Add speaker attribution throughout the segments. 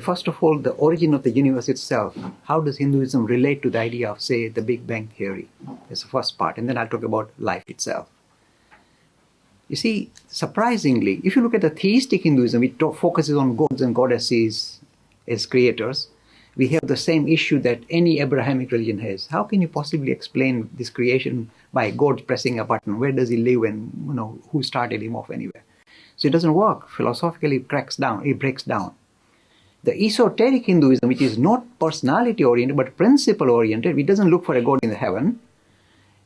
Speaker 1: first of all, the origin of the universe itself. How does Hinduism relate to the idea of, say, the Big Bang theory? That's the first part. And then I'll talk about life itself. You see, surprisingly, if you look at the theistic Hinduism, which focuses on gods and goddesses as creators, we have the same issue that any Abrahamic religion has. How can you possibly explain this creation by God pressing a button? Where does he live and who started him off anywhere? So it doesn't work. Philosophically, it breaks down. The esoteric Hinduism, which is not personality-oriented but principle-oriented, it doesn't look for a God in the heaven,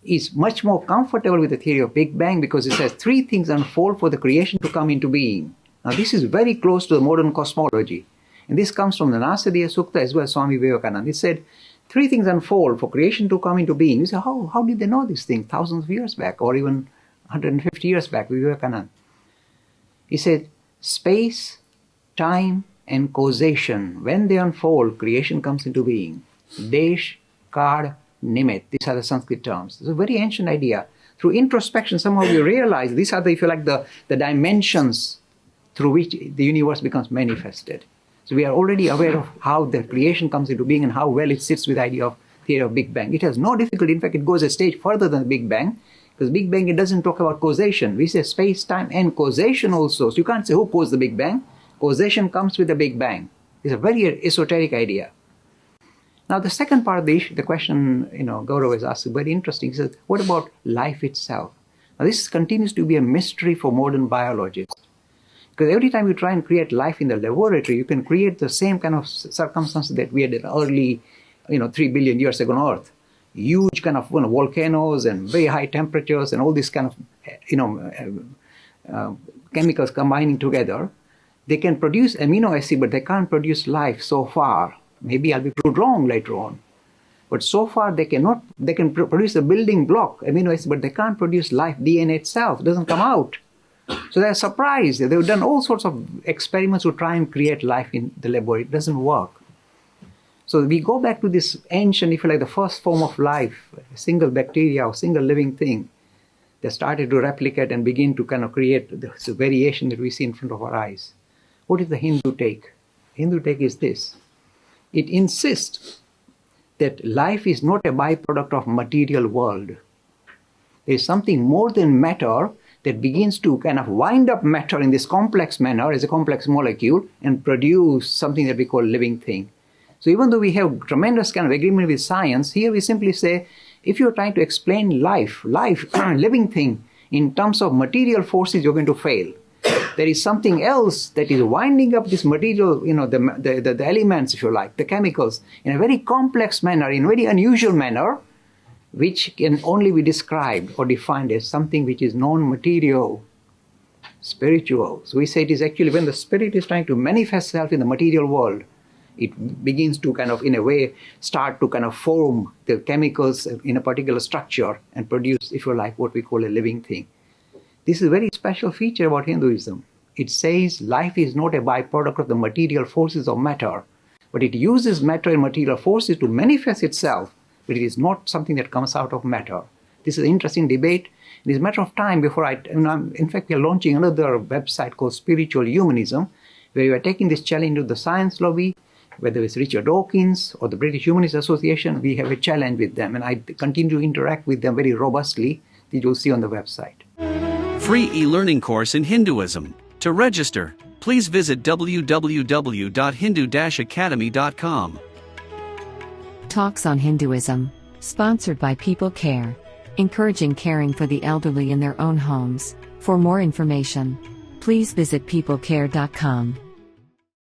Speaker 1: is much more comfortable with the theory of Big Bang because it says three things unfold for the creation to come into being. Now this is very close to the modern cosmology. And this comes from the Nasadiya Sukta as well as Swami Vivekananda. It said, three things unfold for creation to come into being. You say, how did they know this thing thousands of years back or even 150 years back with Vivekananda? He said, space, time, and causation. When they unfold, creation comes into being. Desh, Kal, Nimet. These are the Sanskrit terms. It's a very ancient idea. Through introspection, somehow we realize these are, if you like, the dimensions through which the universe becomes manifested. So we are already aware of how the creation comes into being and how well it sits with the idea of theory of Big Bang. It has no difficulty. In fact, it goes a stage further than the Big Bang. Because Big Bang, it doesn't talk about causation. We say space, time, and causation also. So you can't say who caused the Big Bang. Causation comes with the Big Bang. It's a very esoteric idea. Now the second part of the issue, the question, Gaurav has asked is very interesting. He says, what about life itself? Now this continues to be a mystery for modern biologists. Because every time you try and create life in the laboratory, you can create the same kind of circumstances that we had in early, 3 billion years ago on Earth. Huge kind of volcanoes and very high temperatures and all these kind of, chemicals combining together. They can produce amino acid, but they can't produce life so far. Maybe I'll be proved wrong later on. But so far they can produce a building block, amino acid, but they can't produce life, DNA itself. It doesn't come out. So they're surprised. They've done all sorts of experiments to try and create life in the laboratory. It doesn't work. So we go back to this ancient, if you like, the first form of life, a single bacteria or single living thing that started to replicate and begin to kind of create this variation that we see in front of our eyes. What is the Hindu take? Hindu take is this. It insists that life is not a byproduct of material world. There is something more than matter that begins to kind of wind up matter in this complex manner as a complex molecule and produce something that we call living thing. So even though we have tremendous kind of agreement with science, here we simply say, if you're trying to explain life, living thing, in terms of material forces, you're going to fail. There is something else that is winding up this material, the elements, if you like, the chemicals, in a very complex manner, in a very unusual manner, which can only be described or defined as something which is non-material, spiritual. So we say it is actually when the spirit is trying to manifest itself in the material world, it begins to kind of, in a way, start to kind of form the chemicals in a particular structure and produce, if you like, what we call a living thing. This is a very special feature about Hinduism. It says life is not a byproduct of the material forces of matter, but it uses matter and material forces to manifest itself, but it is not something that comes out of matter. This is an interesting debate. It is a matter of time before in fact, we are launching another website called Spiritual Humanism, where we are taking this challenge to the science lobby, whether it's Richard Dawkins or the British Humanist Association. We have a challenge with them, and I continue to interact with them very robustly, that you'll see on the website.
Speaker 2: Free e-learning course in Hinduism. To register, please visit www.hindu-academy.com.
Speaker 3: Talks on Hinduism, sponsored by People Care, encouraging caring for the elderly in their own homes. For more information, please visit peoplecare.com.